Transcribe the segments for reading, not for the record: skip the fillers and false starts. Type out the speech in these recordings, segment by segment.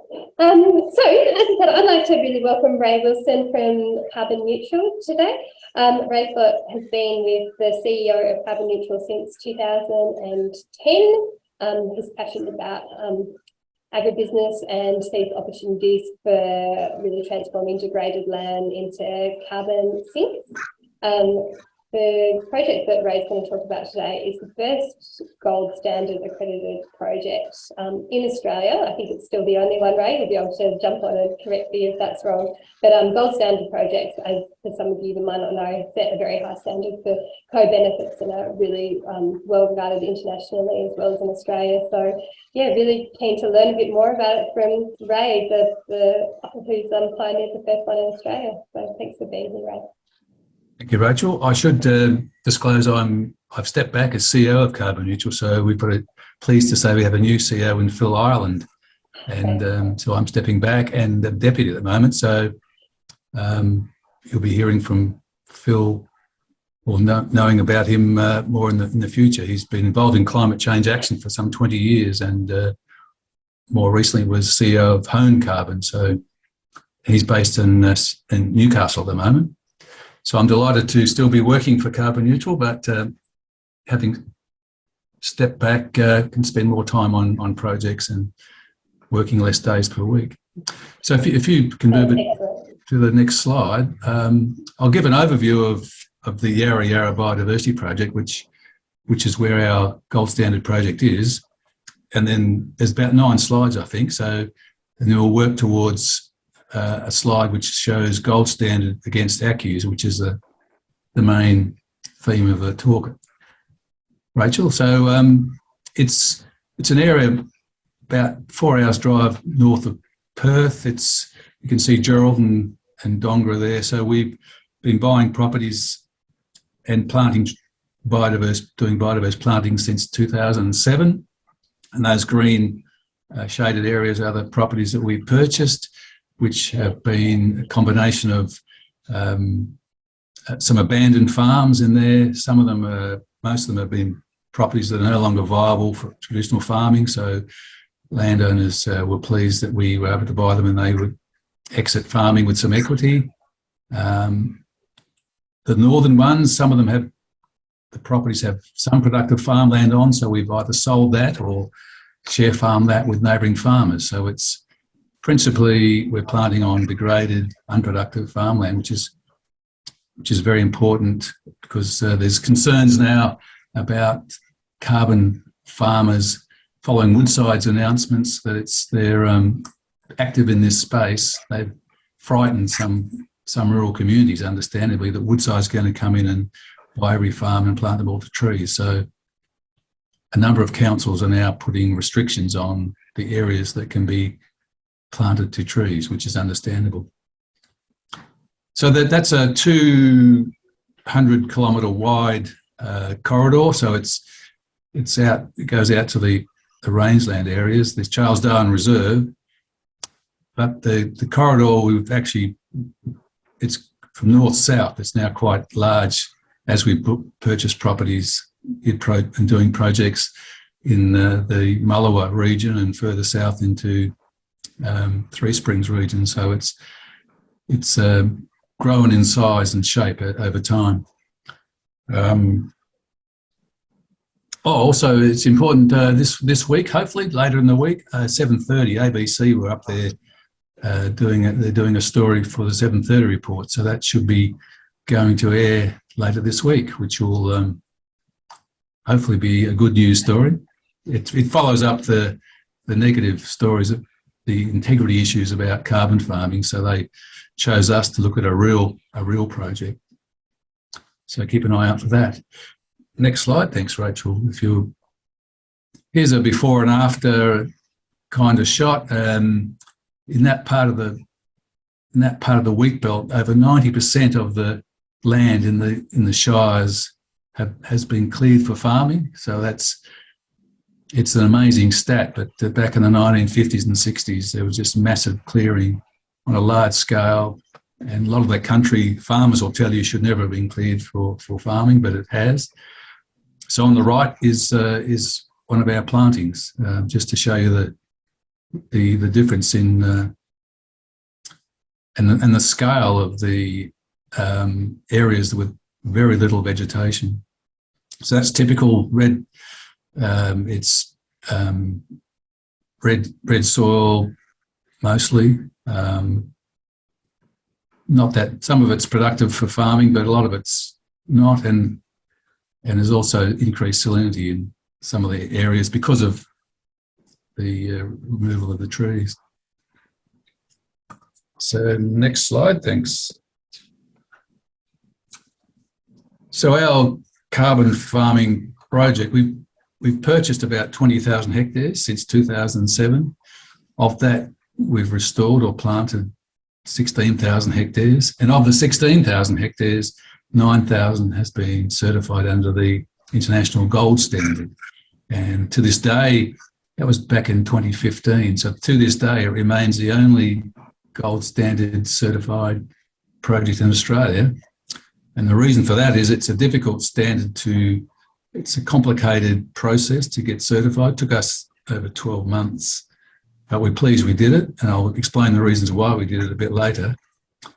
So, as I said, I'd like to really welcome Ray Wilson from Carbon Neutral today. Ray has been with the CEO of Carbon Neutral since 2010. He's passionate about agribusiness and sees opportunities for really transforming degraded land into carbon sinks. The project that Ray's going to talk about today is the first gold standard accredited project in Australia. I think it's still the only one, Ray. You'll be able to jump on and correct me if that's wrong. But gold standard projects, as for some of you that might not know, set a very high standard for co-benefits and are really well regarded internationally as well as in Australia. So yeah, really keen to learn a bit more about it from Ray, who's pioneered the first one in Australia. So thanks for being here, Ray. Thank you, Rachel. I should disclose I've stepped back as CEO of Carbon Neutral, so we're pleased to say we have a new CEO in Phil Ireland, and so I'm stepping back and the deputy at the moment. So you'll be hearing from Phil or knowing about him more in the future. He's been involved in climate change action for some 20 years, and more recently was CEO of Hone Carbon. So he's based in Newcastle at the moment. So I'm delighted to still be working for Carbon Neutral, but having stepped back, can spend more time on projects and working less days per week. So if you can move it to the next slide, I'll give an overview of the Yarra Yarra Biodiversity Project, which is where our gold standard project is. And then there's about 9 slides, I think. So and then we'll work towards a slide which shows gold standard against ACCUs, which is the main theme of the talk, Rachel. So it's an area about 4 hours drive north of Perth. You can see Gerald and Dongra there. So we've been buying properties and doing biodiverse planting since 2007. And those green shaded areas are the properties that we've purchased, which have been a combination of some abandoned farms in there. Most of them have been properties that are no longer viable for traditional farming. So landowners were pleased that we were able to buy them and they would exit farming with some equity. The northern ones, some of them the properties have some productive farmland on, so we've either sold that or share farmed that with neighbouring farmers. So it's principally, we're planting on degraded, unproductive farmland, which is very important because there's concerns now about carbon farmers following Woodside's announcements that they're active in this space. They've frightened some rural communities, understandably, that Woodside's going to come in and buy every farm and plant them all to trees. So a number of councils are now putting restrictions on the areas that can be planted to trees, which is understandable. So that's a 200-kilometre wide corridor. So it goes out to the rangeland areas. There's Charles Darwin Reserve, but the corridor it's from north-south. It's now quite large as we purchased properties and doing projects in the Mullawa region and further south into Three Springs region. So it's grown in size and shape over time. Also, it's important this week, hopefully later in the week, 7:30 ABC were up there they're doing a story for the 7:30 report. So that should be going to air later this week, which will hopefully be a good news story. It follows up the negative stories, the integrity issues about carbon farming. So they chose us to look at a real project. So keep an eye out for that. Next slide. Thanks, Rachel. Here's a before and after kind of shot. In that part of the wheat belt, over 90% of the land in the shires has been cleared for farming. So it's an amazing stat. But back in the 1950s and 60s, there was just massive clearing on a large scale, and a lot of the country farmers will tell you should never have been cleared for farming, but it has. So on the right is one of our plantings, just to show you the difference in and the scale of the areas with very little vegetation. So that's typical red. It's red soil mostly. Not that some of it's productive for farming, but a lot of it's not, and there's also increased salinity in some of the areas because of the removal of the trees. So next slide, thanks. So our carbon farming project, we've purchased about 20,000 hectares since 2007. Of that, we've restored or planted 16,000 hectares. And of the 16,000 hectares, 9,000 has been certified under the International Gold Standard. And to this day, that was back in 2015. So to this day, it remains the only Gold Standard certified project in Australia. And the reason for that is it's a difficult standard it's a complicated process to get certified. It took us over 12 months, but we're pleased we did it. And I'll explain the reasons why we did it a bit later.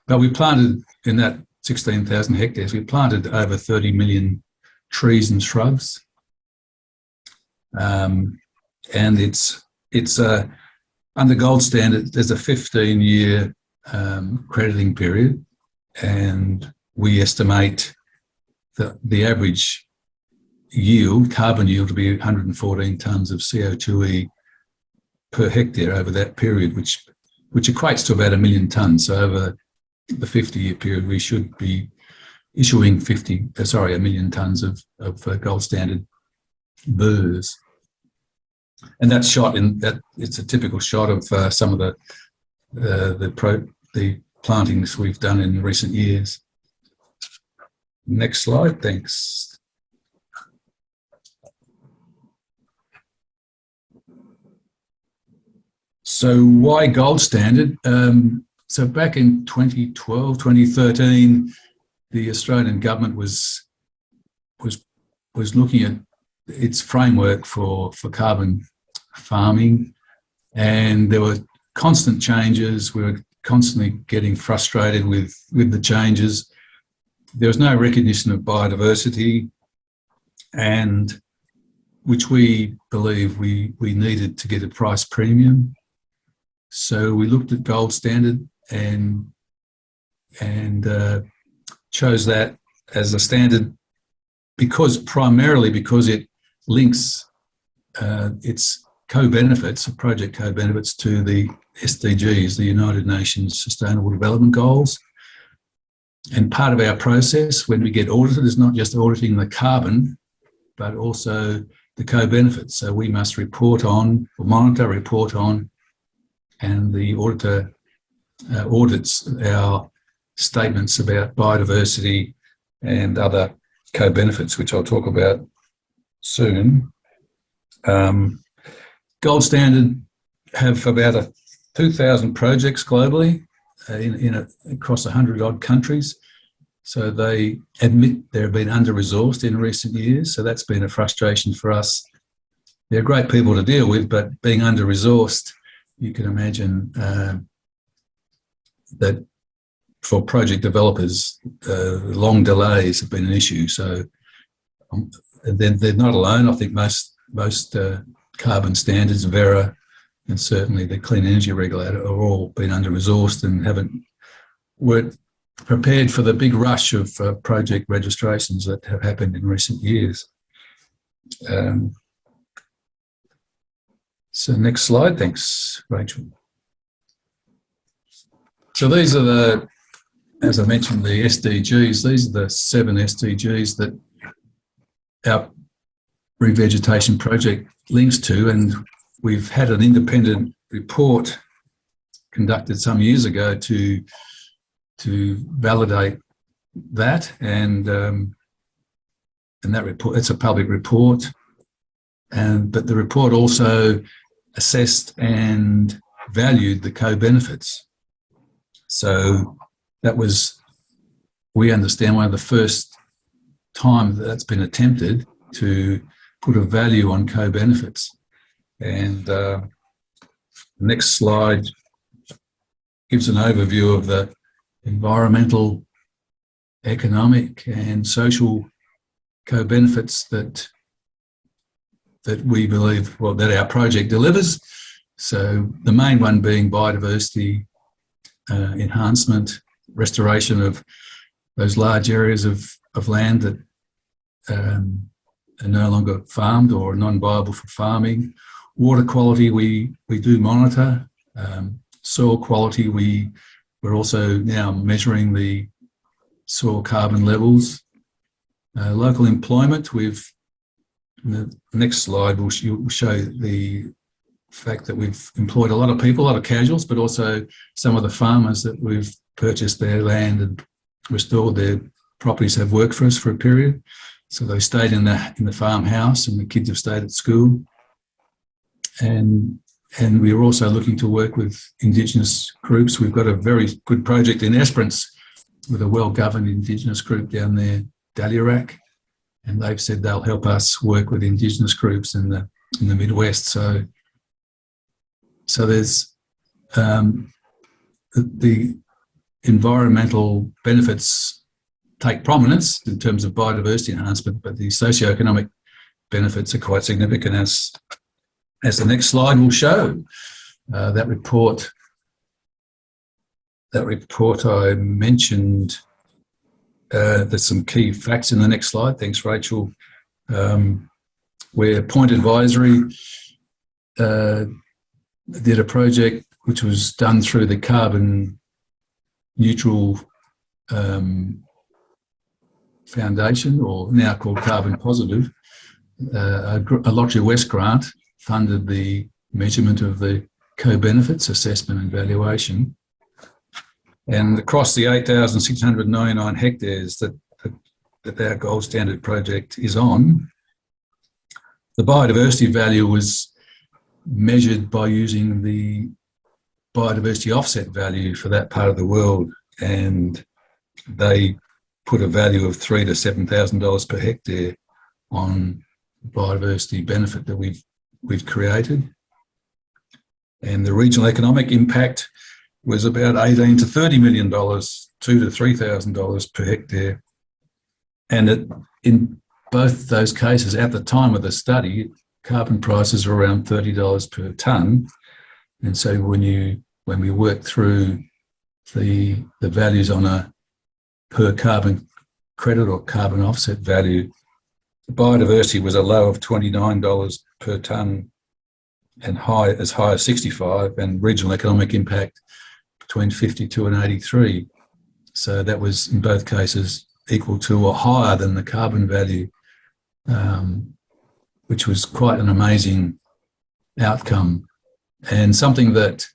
But we planted, in that 16,000 hectares, we planted over 30 million trees and shrubs. And it's under Gold Standard, there's a 15-year crediting period, and we estimate that the average yield, carbon yield, to be 114 tonnes of CO2e per hectare over that period, which equates to about 1 million tonnes. So over the 50-year period, we should be issuing 1 million tonnes of Gold Standard burrs. And that's shot in that. It's a typical shot of some of the plantings we've done in recent years. Next slide, thanks. So why Gold Standard? So back in 2012, 2013, the Australian government was looking at its framework for carbon farming, and there were constant changes. We were constantly getting frustrated with the changes. There was no recognition of biodiversity, and which we believe we needed to get a price premium. So we looked at Gold Standard and chose that as a standard primarily because it links its co-benefits, project co-benefits, to the SDGs, the United Nations Sustainable Development Goals. And part of our process when we get audited is not just auditing the carbon, but also the co-benefits. So we must report on, and the auditor audits our statements about biodiversity and other co-benefits, which I'll talk about soon. Gold Standard have about 2,000 projects globally across 100-odd countries. So they admit they've been under-resourced in recent years. So that's been a frustration for us. They're great people to deal with, but being under-resourced, you can imagine that for project developers, long delays have been an issue. So they're not alone. I think most carbon standards, Verra, and certainly the Clean Energy Regulator, have all been under-resourced and weren't prepared for the big rush of project registrations that have happened in recent years. So next slide, thanks, Rachel. So these are as I mentioned, the SDGs. These are the 7 SDGs that our revegetation project links to, and we've had an independent report conducted some years ago to validate that, and that report, it's a public report, but the report also assessed and valued the co-benefits. So that was, we understand, one of the first time that's been attempted to put a value on co-benefits. And The next slide gives an overview of the environmental, economic and social co-benefits that we believe, well, that our project delivers. So the main one being biodiversity enhancement, restoration of those large areas of land that are no longer farmed or non-viable for farming. Water quality we do monitor. Soil quality, we're also now measuring the soil carbon levels. Local employment, the next slide will show the fact that we've employed a lot of people, a lot of casuals, but also some of the farmers that we've purchased their land and restored their properties have worked for us for a period. So they stayed in the farmhouse and the kids have stayed at school. And we're also looking to work with Indigenous groups. We've got a very good project in Esperance with a well-governed Indigenous group down there, Dalyarak, and they've said they'll help us work with Indigenous groups in the Midwest. So there's the environmental benefits take prominence in terms of biodiversity enhancement, but the socioeconomic benefits are quite significant, as the next slide will show. That report I mentioned, there's some key facts in the next slide. Thanks, Rachel. Where Point Advisory did a project which was done through the Carbon Neutral Foundation, or now called Carbon Positive. A Lottery West grant funded the measurement of the co-benefits assessment and valuation. And across the 8,699 hectares that our gold standard project is on, the biodiversity value was measured by using the biodiversity offset value for that part of the world, and they put a value of $3,000 to $7,000 per hectare on biodiversity benefit that we've created. And the regional economic impact was about $18 to $30 million, $2,000 to $3,000 per hectare. And in both those cases, at the time of the study, carbon prices are around $30 per tonne. And so when we work through the values on a per carbon credit or carbon offset value, biodiversity was a low of $29 per tonne and as high as 65, and regional economic impact between 52 and 83. So that was in both cases equal to or higher than the carbon value, which was quite an amazing outcome, and something that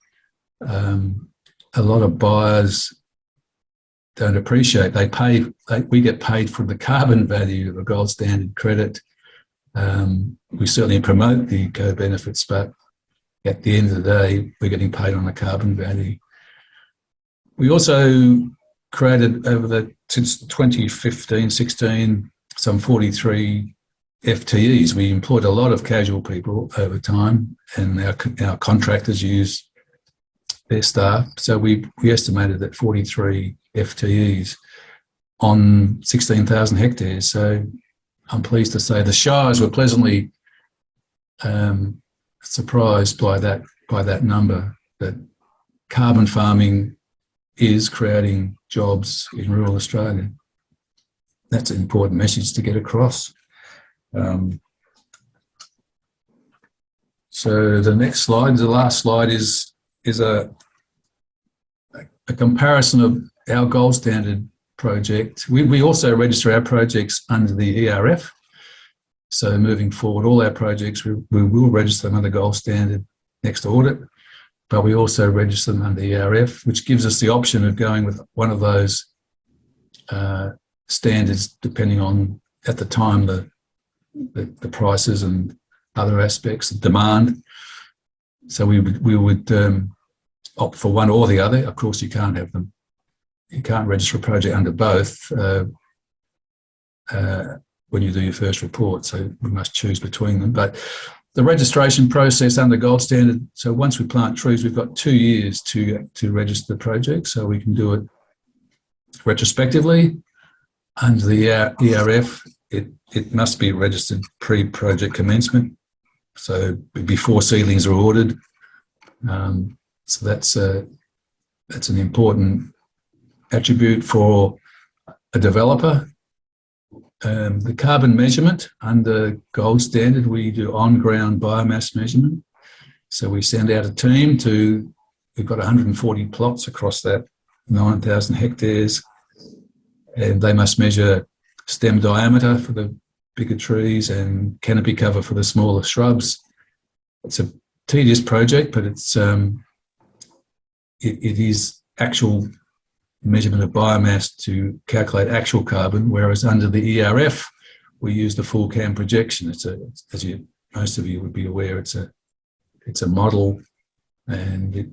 a lot of buyers don't appreciate. We get paid for the carbon value of a gold standard credit. We certainly promote the co-benefits, but at the end of the day, we're getting paid on the carbon value. We also created since 2015-16, some 43 FTEs. We employed a lot of casual people over time, and our contractors use their staff. So we estimated that 43 FTEs on 16,000 hectares. So I'm pleased to say the shires were pleasantly surprised by that number, that carbon farming is creating jobs in rural Australia. That's an important message to get across. So the next slide, the last slide, is a comparison of our gold standard project. We also register our projects under the ERF. So moving forward, all our projects, we will register them under gold standard next audit, but we also register them under ERF, which gives us the option of going with one of those standards, depending on, at the time, the prices and other aspects of demand. So we would opt for one or the other. Of course, you can't have them. You can't register a project under both when you do your first report, so we must choose between them. But The registration process under Gold Standard, so once we plant trees, we've got 2 years to register the project, so we can do it retrospectively. Under the ERF, it must be registered pre-project commencement, so before seedlings are ordered. So that's an important attribute for a developer. The carbon measurement under Gold Standard, we do on-ground biomass measurement. So we send out a team we've got 140 plots across that 9,000 hectares, and they must measure stem diameter for the bigger trees and canopy cover for the smaller shrubs. It's a tedious project, but it is actual measurement of biomass to calculate actual carbon, whereas under the ERF, we use the full cam projection. Most of you would be aware, it's a model, and it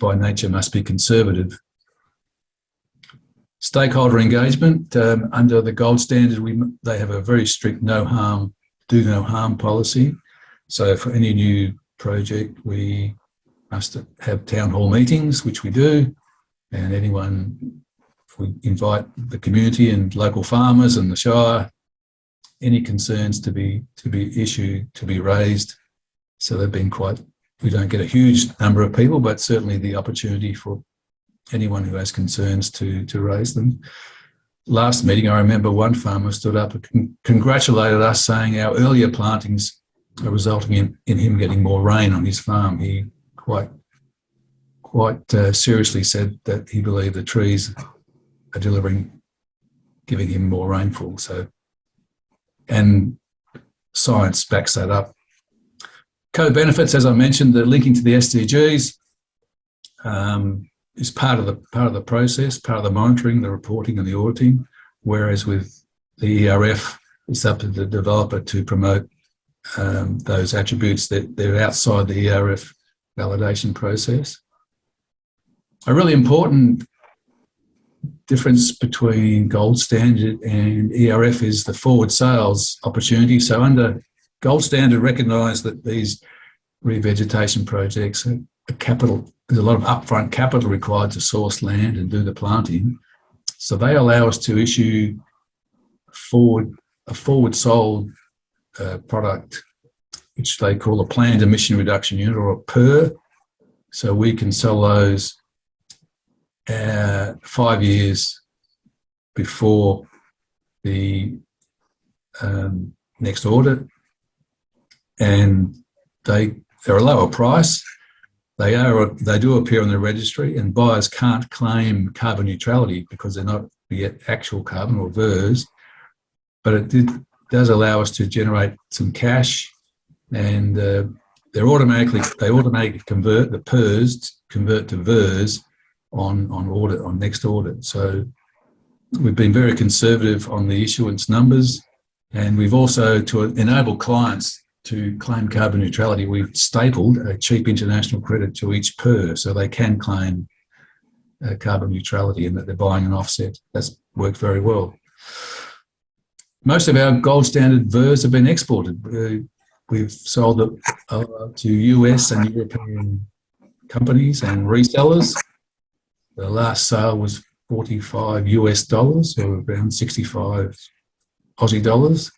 by nature must be conservative. Stakeholder engagement, under the Gold Standard, they have a very strict do no harm policy. So for any new project, we must have town hall meetings, which we do, and if we invite the community and local farmers and the Shire, any concerns to be raised. So they've been we don't get a huge number of people, but certainly the opportunity for anyone who has concerns to raise them. Last meeting, I remember one farmer stood up and congratulated us, saying our earlier plantings are resulting in him getting more rain on his farm. He quite seriously said that he believed the trees are giving him more rainfall. So, and science backs that up. Co-benefits, as I mentioned, the linking to the SDGs is part of the process, part of the monitoring, the reporting, and the auditing. Whereas with the ERF, it's up to the developer to promote those attributes that they're outside the ERF validation process. A really important difference between Gold Standard and ERF is the forward sales opportunity. So under Gold Standard, recognise that these revegetation projects are capital. There's a lot of upfront capital required to source land and do the planting. So they allow us to issue a forward sold product, which they call a planned emission reduction unit, or a PER. So we can sell those 5 years before the next audit, and they're a lower price. They do appear on the registry, and buyers can't claim carbon neutrality because they're not yet actual carbon or VERS, but it does allow us to generate some cash, and they automatically convert the PERS to VERS on next audit. So we've been very conservative on the issuance numbers, and we've also, to enable clients to claim carbon neutrality, we've stapled a cheap international credit to each PER, so they can claim carbon neutrality and that they're buying an offset. That's worked very well. Most of our Gold Standard VERS have been exported. We've sold it to US and European companies and resellers. The last sale was $45 US, or around 65 Aussie dollars.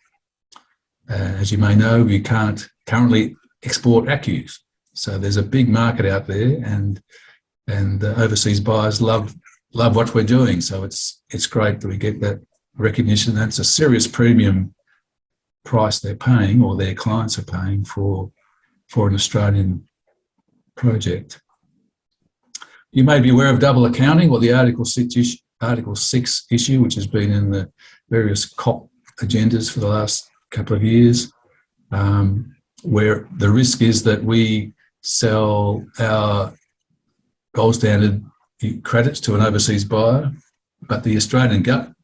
As you may know, we can't currently export accus. So there's a big market out there, and overseas buyers love what we're doing. So it's great that we get that recognition. That's a serious premium price they're paying, or their clients are paying for an Australian project. You may be aware of double accounting, or the Article 6 issue, which has been in the various CoP agendas for the last couple of years, where the risk is that we sell our Gold Standard credits to an overseas buyer, but the Australian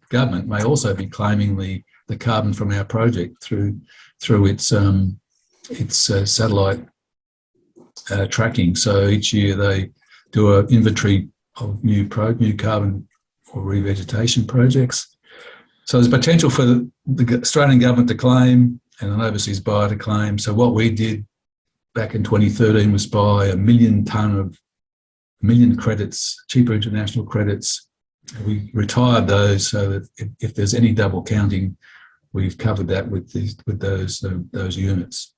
government may also be claiming the carbon from our project through its satellite tracking. So each year they do an inventory of new carbon or revegetation projects. So there's potential for the Australian government to claim and an overseas buyer to claim. So what we did back in 2013 was buy 1 million credits, cheaper international credits. We retired those so that if there's any double counting, we've covered that with those units.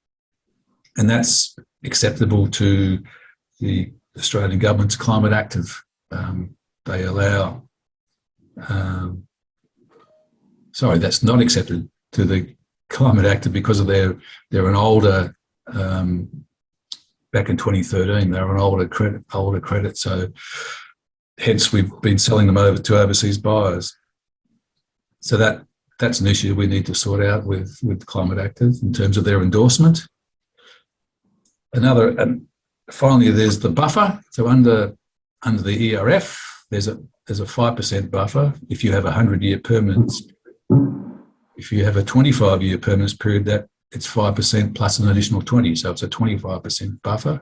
And that's acceptable to the Australian government's climate active. They allow, that's not accepted to the climate active because of they're an older, back in 2013, they were an older credit. So hence we've been selling them over to overseas buyers. So that's an issue we need to sort out with climate active in terms of their endorsement. Finally, there's the buffer. So under the ERF, there's a 5% buffer if you have a 100-year permanence. If you have a 25-year permanence period, that it's 5% plus an additional 20, so it's a 25% buffer,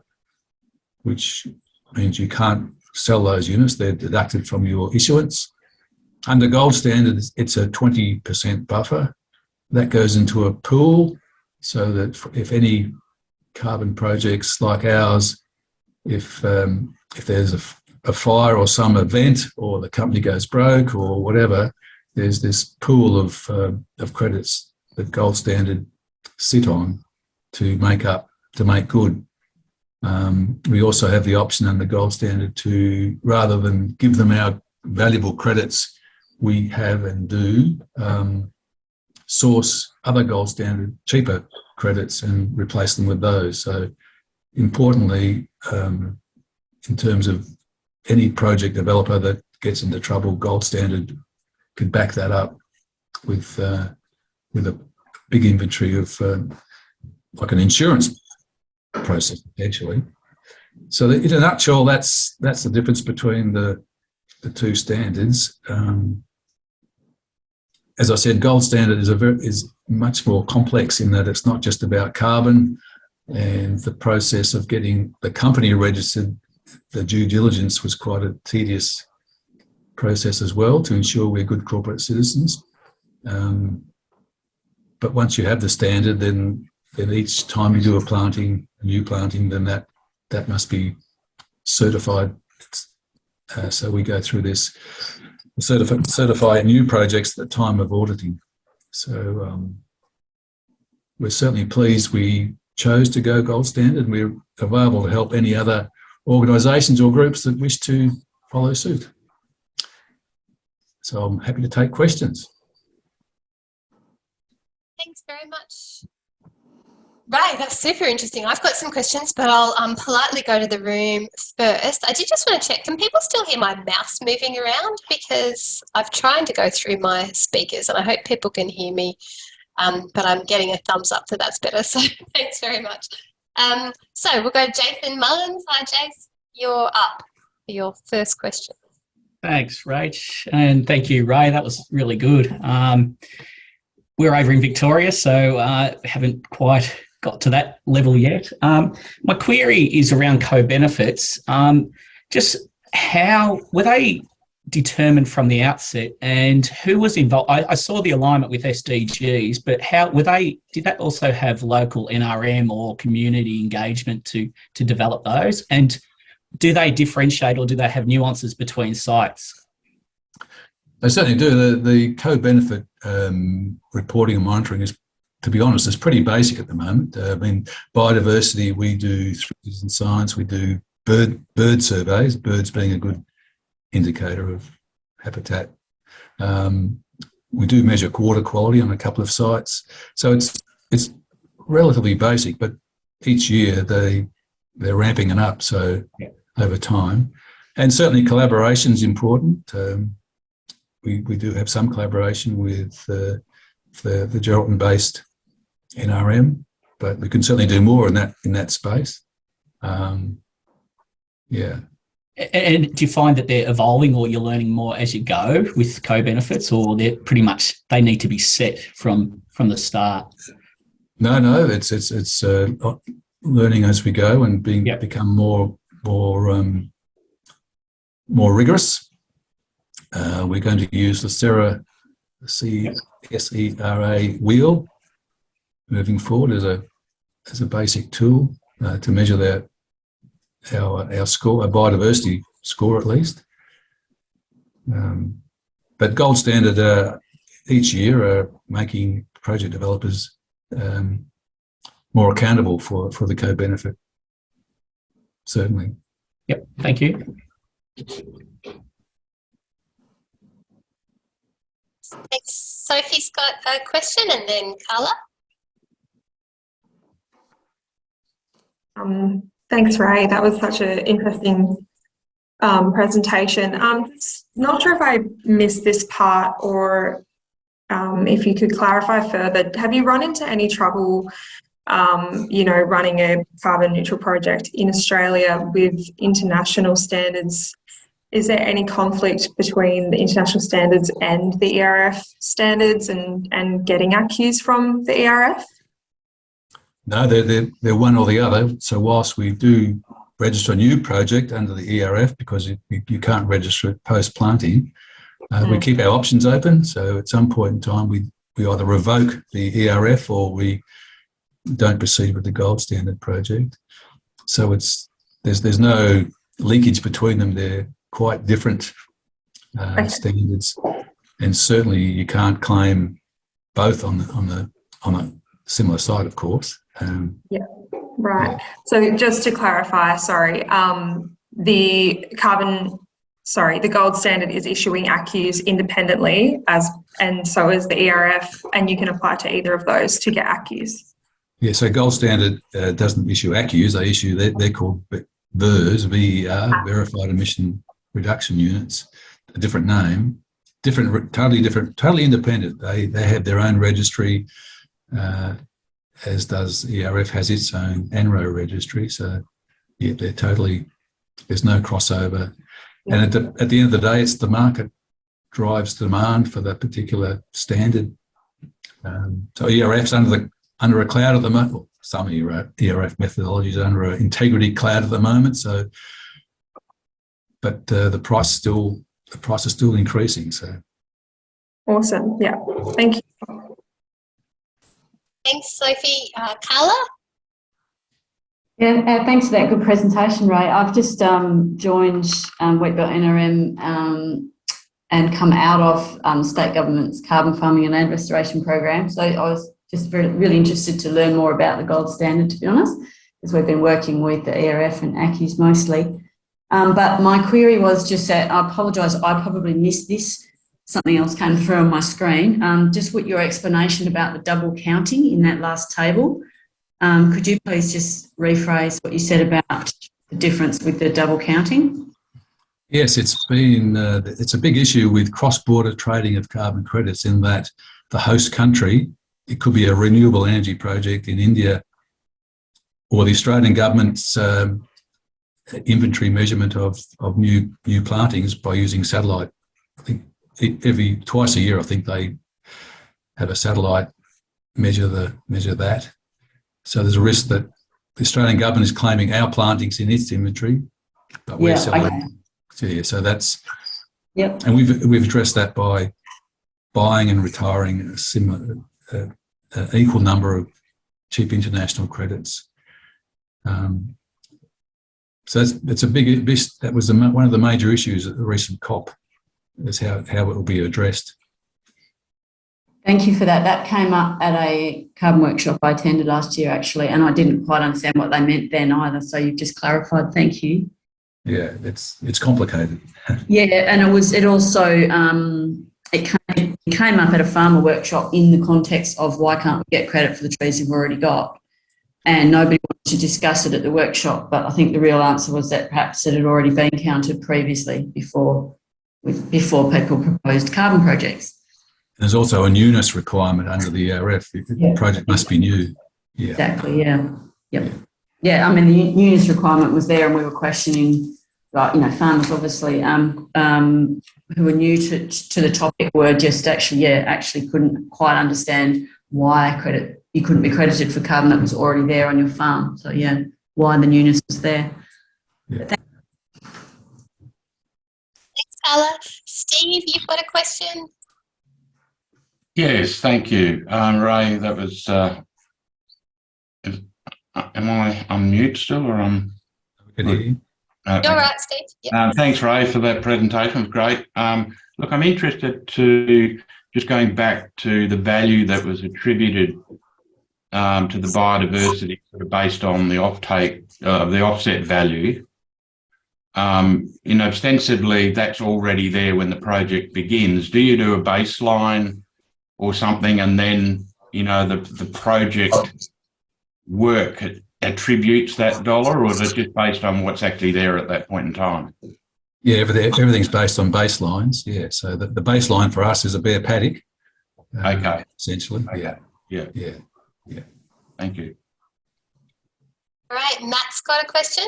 which means you can't sell those units; they're deducted from your issuance. Under gold standard, it's a 20% buffer that goes into a pool, so that if any carbon projects like ours, if there's a fire or some event, or the company goes broke or whatever, there's this pool of credits that gold standard sit on to make good. We also have the option under gold standard to, rather than give them our valuable credits, we have and do source other gold standard cheaper credits and replace them with those. So importantly, in terms of any project developer that gets into trouble, gold standard could back that up with a big inventory of like an insurance process, potentially. So in a nutshell, that's the difference between the two standards. As I said, gold standard is much more complex in that it's not just about carbon, and the process of getting the company registered, the due diligence was quite a tedious process as well to ensure we're good corporate citizens. But once you have the standard, then each time you do a new planting, then that must be certified. So we go through this, certify new projects at the time of auditing. So we're certainly pleased we chose to go gold standard, and we're available to help any other organisations or groups that wish to follow suit. So I'm happy to take questions. Thanks very much. Right, that's super interesting. I've got some questions, but I'll politely go to the room first. I did just want to check, can people still hear my mouse moving around? Because I've tried to go through my speakers and I hope people can hear me, but I'm getting a thumbs up that that's better, so thanks very much. So we'll go to Jason Mullins. Hi, Jason, you're up for your first question. Thanks, Rach, and thank you, Ray. That was really good. We're over in Victoria, so haven't quite got to that level yet. My query is around co-benefits. Just how were they determined from the outset, and who was involved? I saw the alignment with SDGs, but how were they? Did that also have local NRM or community engagement to develop those? And do they differentiate, or do they have nuances between sites? They certainly do. The co-benefit reporting and monitoring is, to be honest, is pretty basic at the moment. I mean, biodiversity, we do through citizen science, we do bird surveys, birds being a good indicator of habitat. We do measure water quality on a couple of sites. So it's relatively basic, but each year they're ramping it up. So over time, and certainly collaboration is important. We do have some collaboration with the Geraldton-based NRM, but we can certainly do more in that space. Yeah. And do you find that they're evolving, or you're learning more as you go with co-benefits, or they're pretty much they need to be set from the start? No, it's learning as we go and become more rigorous. We're going to use the SERA wheel, moving forward as a basic tool to measure our score, our biodiversity score at least. But gold standard each year are making project developers more accountable for the co-benefit. Certainly. Yep, thank you. Thanks. Sophie's got a question, and then Carla. Thanks, Ray. That was such an interesting presentation. Not sure if I missed this part, or if you could clarify further. Have you run into any trouble, running a carbon neutral project in Australia with international standards? Is there any conflict between the international standards and the ERF standards and getting accus from the ERF? No, they're one or the other. So whilst we do register a new project under the ERF, because you can't register it post-planting, we keep our options open. So at some point in time, we either revoke the ERF or we don't proceed with the gold standard project. So there's no linkage between them. They're quite different standards, and certainly you can't claim both on a similar site, of course. Right. Yeah. So just to clarify, the gold standard is issuing accus independently, and so is the ERF, and you can apply to either of those to get accus. Yeah. So gold standard doesn't issue accus; they issue they're called VERS, VER, Verified Emission Reduction Units, a different name, totally independent. They have their own registry. As does ERF has its own NRO registry. So, yeah, there's no crossover. Yeah. And at the end of the day, it's the market drives demand for that particular standard. So ERF's under a cloud at the moment. Well, some ERF methodologies under an integrity cloud at the moment. So, but the price is still increasing. So, awesome. Yeah. Thank you. Thanks, Sophie. Carla? Yeah, thanks for that good presentation, Ray. I've just joined Wheatbelt NRM and come out of state government's carbon farming and land restoration program. So I was just really interested to learn more about the gold standard, to be honest, because we've been working with the ERF and accus mostly. But my query was just that, I apologise, I probably missed this. Something else came through on my screen. Just with your explanation about the double counting in that last table, could you please just rephrase what you said about the difference with the double counting? Yes, it's a big issue with cross-border trading of carbon credits, in that the host country, it could be a renewable energy project in India, or the Australian government's inventory measurement of new plantings by using satellite. I think twice a year, I think they have a satellite measure that. So there's a risk that the Australian government is claiming our plantings in its inventory, but we're selling. Okay. So that's. Yep. And we've addressed that by buying and retiring a similar, equal number of cheap international credits. So it's a big. That was one of the major issues at the recent CoP. Is how it will be addressed. Thank you for that. That came up at a carbon workshop I attended last year, actually, and I didn't quite understand what they meant then either. So you've just clarified. Thank you. Yeah, it's complicated. Yeah, and it also came up at a farmer workshop in the context of why can't we get credit for the trees we've already got, and nobody wanted to discuss it at the workshop. But I think the real answer was that perhaps it had already been counted previously before people proposed carbon projects. There's also a newness requirement under the ERF. The project must be new. Yeah. Exactly, yeah. Yep. Yeah, I mean, the newness requirement was there, and we were questioning, farmers obviously who were new to the topic were just actually couldn't quite understand why you couldn't be credited for carbon that was already there on your farm. So, why the newness was there. Yeah. Carla. Steve, you've got a question? Yes, thank you. Ray, that was Am I on mute still, or on? Good evening. You're Okay. right, Steve. Yep. Thanks, Ray, for that presentation. It was great. Look, I'm interested to just going back to the value that was attributed to the biodiversity sort of based on the offtake of the offset value. Ostensibly that's already there when the project begins. Do you do a baseline or something, and then the project work attributes that dollar, or is it just based on what's actually there at that point in time? Yeah, everything's based on baselines. Yeah, so the baseline for us is a bare paddock. Okay. Essentially. Okay. Yeah. Thank you. All right, Matt's got a question.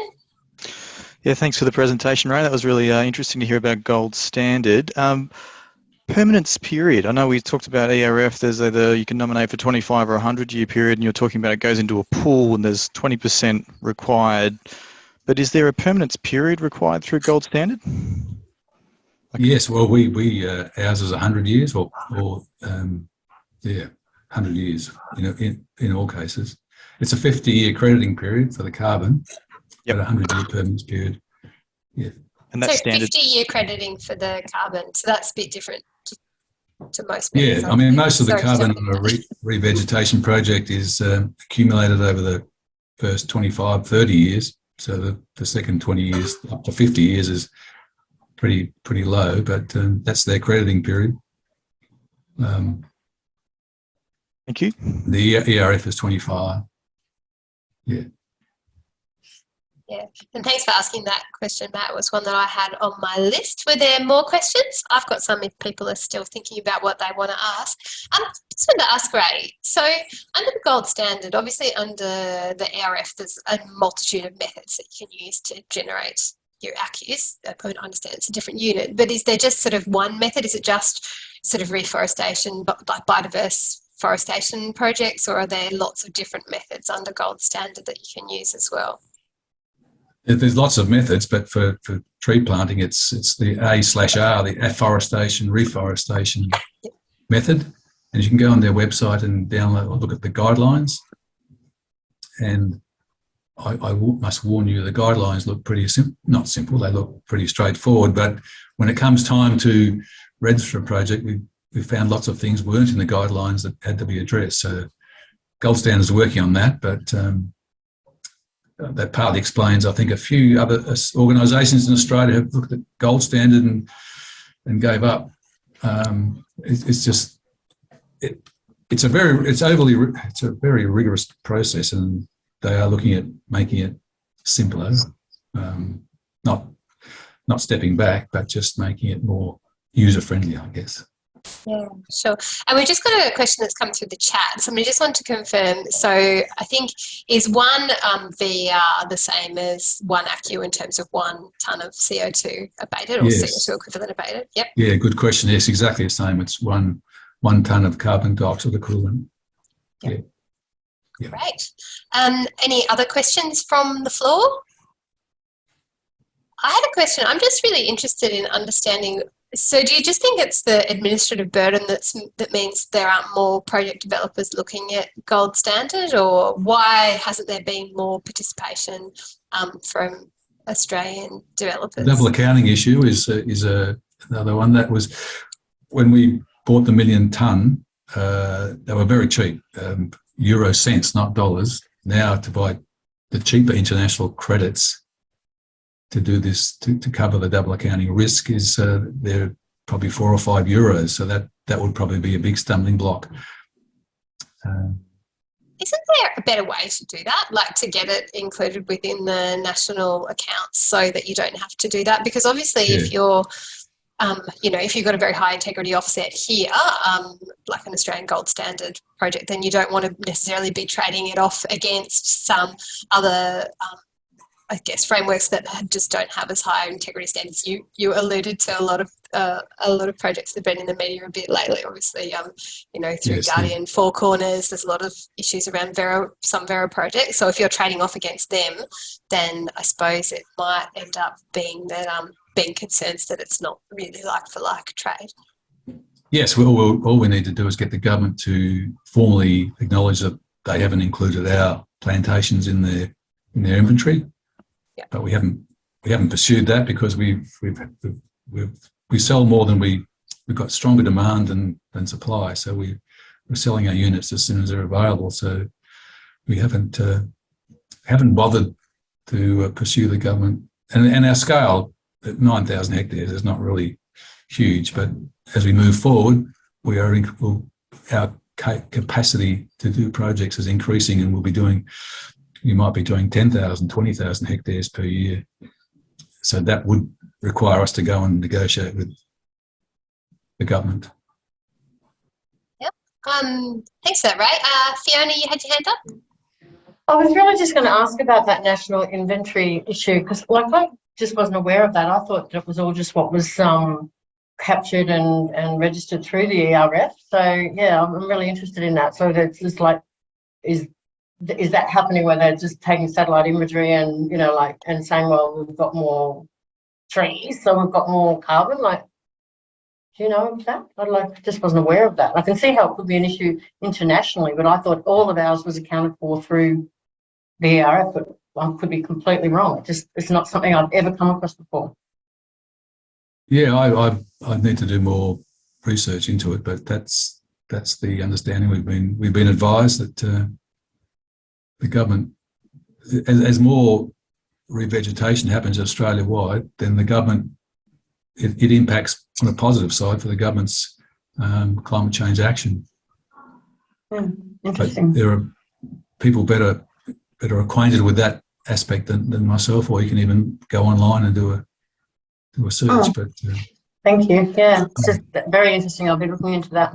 Yeah, thanks for the presentation, Ray. That was really interesting to hear about gold standard. Permanence period. I know we talked about ERF. There's either you can nominate for 25 or 100-year period, and you're talking about it goes into a pool and there's 20% required. But is there a permanence period required through gold standard? Yes. Well, we ours is 100 years, or 100 years. In all cases, it's a 50-year crediting period for the carbon. Yep. But 100-year permanence period. Yeah. And that's So standard. 50-year crediting for the carbon. So that's a bit different to most methods. Yeah, I mean, most of the Sorry to carbon jump on a revegetation project is accumulated over the first 25, 30 years. So the second 20 years up to 50 years is pretty low, but that's their crediting period. Thank you. The ERF is 25. Yeah. Yeah, and thanks for asking that question, Matt. It was one that I had on my list. Were there more questions? I've got some if people are still thinking about what they want to ask. I just wanted to ask Ray, so under the gold standard, obviously under the ERF, there's a multitude of methods that you can use to generate your accus. I understand it's a different unit, but is there just sort of one method? Is it just sort of reforestation, like biodiverse forestation projects, or are there lots of different methods under gold standard that you can use as well? There's lots of methods, but for tree planting, it's the A/R, the afforestation, reforestation method. And you can go on their website and download or look at the guidelines. And I must warn you, the guidelines look pretty not simple, they look pretty straightforward. But when it comes time to register a project, we found lots of things weren't in the guidelines that had to be addressed. So Gold Standard is working on that, but that partly explains, I think, a few other organisations in Australia have looked at gold standard and gave up. It's a very rigorous process, and they are looking at making it simpler, not stepping back, but just making it more user friendly, I guess. Yeah, sure. And we've just got a question that's come through the chat. Somebody just wanted to confirm. So I think, is one VR the same as one ACCU in terms of 1 tonne of CO2 abated, or Yes. CO2 equivalent abated? Yep. Yeah, good question. Yes, exactly the same. It's one tonne of carbon dioxide equivalent. Yeah. Great. Any other questions from the floor? I had a question. I'm just really interested in understanding. So do you just think it's the administrative burden that means there aren't more project developers looking at gold standard, or why hasn't there been more participation from Australian developers? The double accounting issue is another one. That was when we bought the 1 million tonne, they were very cheap, euro cents, not dollars. Now to buy the cheaper international credits to do this, to cover the double accounting risk, is they're probably 4 or 5 euros. So that would probably be a big stumbling block. Isn't there a better way to do that, like to get it included within the national accounts so that you don't have to do that? Because obviously if you're, if you've got a very high integrity offset here, like an Australian gold standard project, then you don't want to necessarily be trading it off against some other I guess frameworks that just don't have as high integrity standards. You alluded to a lot of projects that have been in the media a bit lately. Obviously, through Guardian, Four Corners, there's a lot of issues around some Vero projects. So if you're trading off against them, then I suppose it might end up being that being concerns that it's not really like for like trade. Yes, all we need to do is get the government to formally acknowledge that they haven't included our plantations in their inventory. Yeah. But we haven't pursued that because we sell more than we've got stronger demand than supply. So we're selling our units as soon as they're available. So we haven't bothered to pursue the government. And our scale at 9,000 hectares is not really huge, but as we move forward, our capacity to do projects is increasing, and you might be doing 10,000, 20,000 hectares per year. So that would require us to go and negotiate with the government. Yep. Thanks for that, Ray. Fiona, you had your hand up? I was really just going to ask about that national inventory issue because, I just wasn't aware of that. I thought that it was all just what was captured and registered through the ERF. So yeah, I'm really interested in that. So it's just is that happening where they're just taking satellite imagery and and saying, well, we've got more trees, so we've got more carbon? Do you know that? I just wasn't aware of that. I can see how it could be an issue internationally, but I thought all of ours was accounted for through the ERF, but I could be completely wrong. It's not something I've ever come across before. Yeah, I need to do more research into it, but that's the understanding we've been advised that the government, as more revegetation happens Australia-wide, then the government, it impacts on a positive side for the government's climate change action. Interesting. But there are people better acquainted with that aspect than myself, or you can even go online and do a search. But thank you. Yeah, it's just very interesting. I'll be looking into that.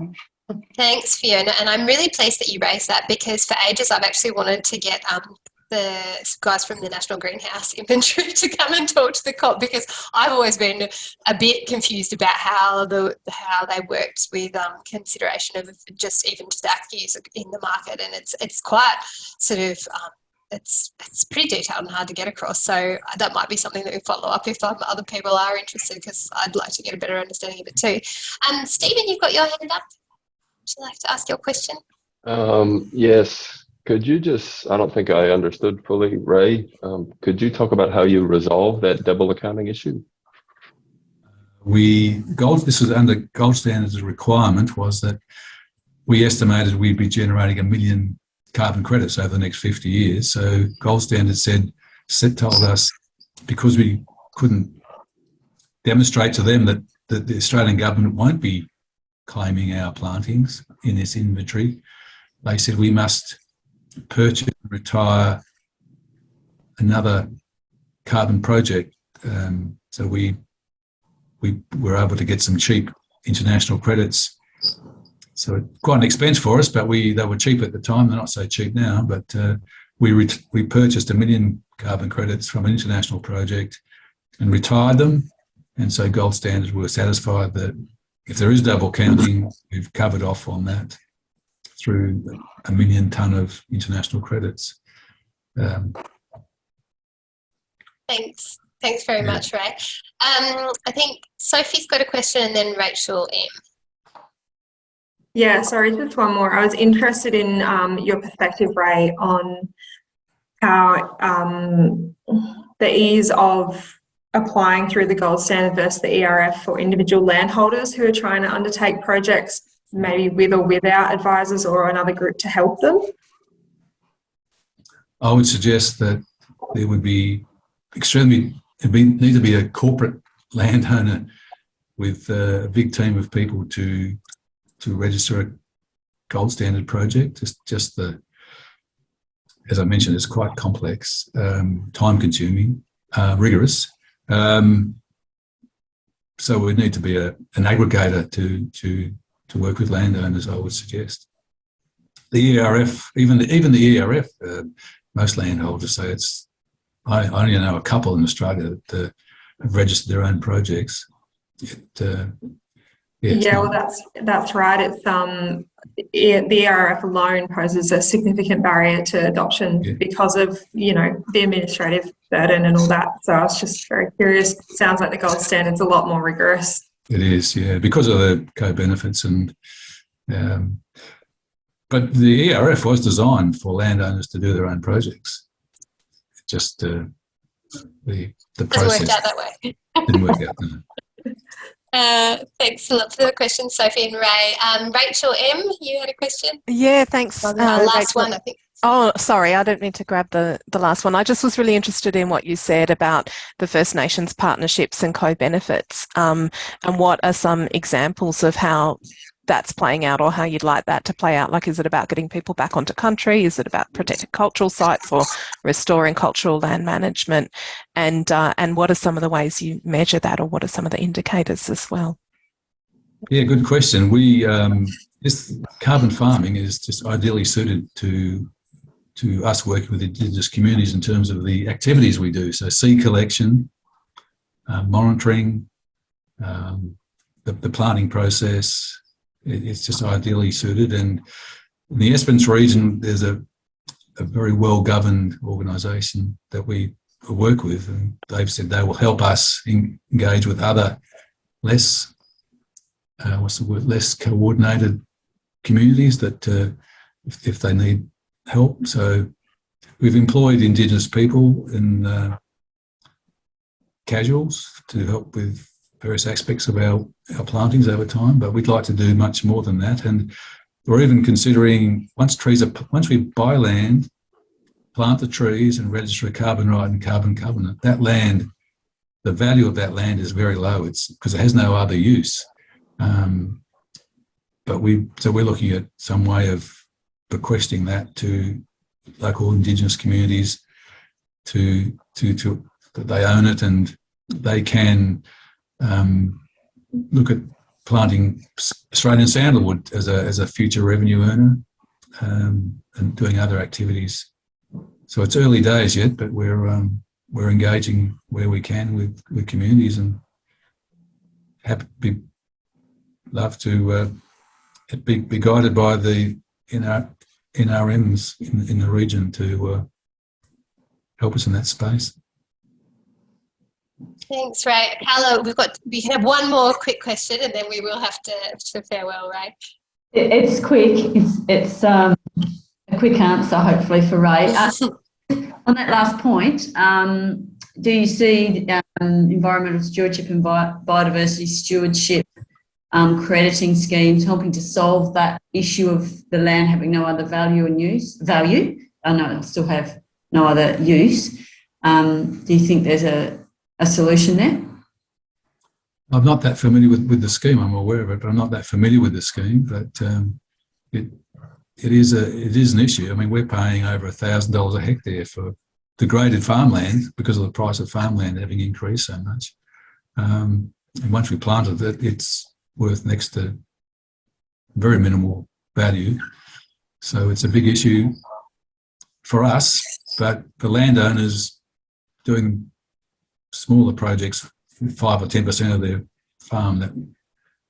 Thanks, Fiona. And I'm really pleased that you raised that because for ages I've actually wanted to get the guys from the National Greenhouse Inventory to come and talk to the COP, because I've always been a bit confused about how they worked with consideration of just even tobacco use in the market, and it's quite sort of it's pretty detailed and hard to get across. So that might be something that we follow up if other people are interested, because I'd like to get a better understanding of it too. Stephen, you've got your hand up. Would you like to ask your question? Yes. Could you I don't think I understood fully, Ray. Could you talk about how you resolve that double accounting issue? This is under gold standards requirement, was that we estimated we'd be generating 1 million carbon credits over the next 50 years. So gold standards told us, because we couldn't demonstrate to them that the Australian government won't be claiming our plantings in this inventory, they said we must purchase and retire another carbon project. So we were able to get some cheap international credits. So quite an expense for us, but they were cheap at the time. They're not so cheap now. But we purchased 1 million carbon credits from an international project and retired them. And so Gold Standard were satisfied that if there is double counting, we've covered off on that through 1 million tonne of international credits. Thanks very much, Ray. I think Sophie's got a question, and then Rachel M. Yeah, sorry, just one more. I was interested in your perspective, Ray, on how the ease of applying through the gold standard versus the ERF for individual landholders who are trying to undertake projects, maybe with or without advisors or another group to help them. I would suggest that there would be need to be a corporate landowner with a big team of people to register a gold standard project. As I mentioned, it's quite complex, time consuming, rigorous. So we need to be an aggregator to work with landowners, I would suggest. The ERF, even the ERF, most landholders say I only know a couple in Australia that have registered their own projects. Well, that's right. It's the ERF alone poses a significant barrier to adoption because of the administrative burden and all that. So I was just very curious. It sounds like the gold standard's a lot more rigorous. It is, yeah, because of the co-benefits and But the ERF was designed for landowners to do their own projects. Just the process work out that way. didn't work out. No. Thanks a lot for the question, Sophie and Ray. Rachel M, you had a question? Yeah, thanks. Last Rachel. one, I think. Oh, sorry, I don't mean to grab the last one. I just was really interested in what you said about the First Nations partnerships and co-benefits, and what are some examples of how that's playing out, or how you'd like that to play out? Like, is it about getting people back onto country? Is it about protected cultural sites or restoring cultural land management? And what are some of the ways you measure that, or what are some of the indicators as well? Yeah, good question. This carbon farming is just ideally suited to us working with Indigenous communities in terms of the activities we do. So seed collection, monitoring, the planting process. It's just ideally suited. And in the Esperance region, there's a very well-governed organisation that we work with, and they've said they will help us engage with other less coordinated communities that if they need help. So we've employed Indigenous people in casuals to help with various aspects of our plantings over time, but we'd like to do much more than that. And we're even considering, once we buy land, plant the trees and register a carbon right and carbon covenant, that land, the value of that land is very low. It's because it has no other use. But we're looking at some way of bequesting that to local Indigenous communities to that they own it, and they can look at planting Australian sandalwood as a future revenue earner, and doing other activities. So it's early days yet, but we're engaging where we can with communities, and love to be guided by the NRMs in the region to help us in that space. Thanks, Ray. Carla, we can have one more quick question, and then we will have to farewell, Ray. It's quick. It's a quick answer, hopefully, for Ray. On that last point, do you see environmental stewardship and biodiversity stewardship crediting schemes helping to solve that issue of the land having no other value? I know it still have no other use. Do you think there's a solution there? I'm not that familiar with the scheme. I'm aware of it, but I'm not that familiar with the scheme. But it is an issue. I mean, we're paying over $1,000 a hectare for degraded farmland because of the price of farmland having increased so much. And once we planted it, it's worth next to very minimal value. So it's a big issue for us, but for landowners doing smaller projects, 5 or 10% of their farm,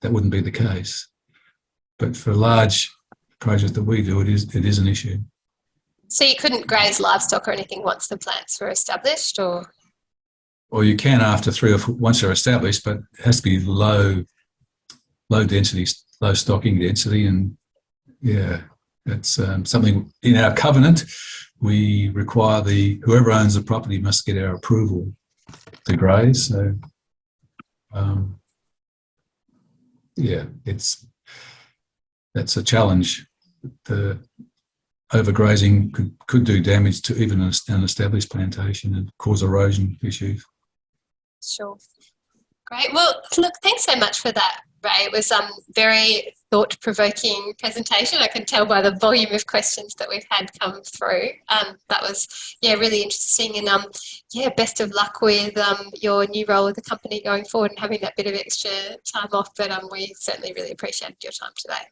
that wouldn't be the case. But for large projects that we do, it is an issue. So you couldn't graze livestock or anything once the plants were established, or? Or you can after 3 or 4, once they're established, but it has to be low density, low stocking density. And yeah, that's something in our covenant. We require whoever owns the property must get our approval to graze. So that's a challenge. The overgrazing could do damage to even an established plantation and cause erosion issues. Sure. Great. Well, look, thanks so much for that, Ray. It was very thought-provoking presentation. I can tell by the volume of questions that we've had come through. That was, really interesting. And best of luck with your new role with the company going forward and having that bit of extra time off. But we certainly really appreciated your time today.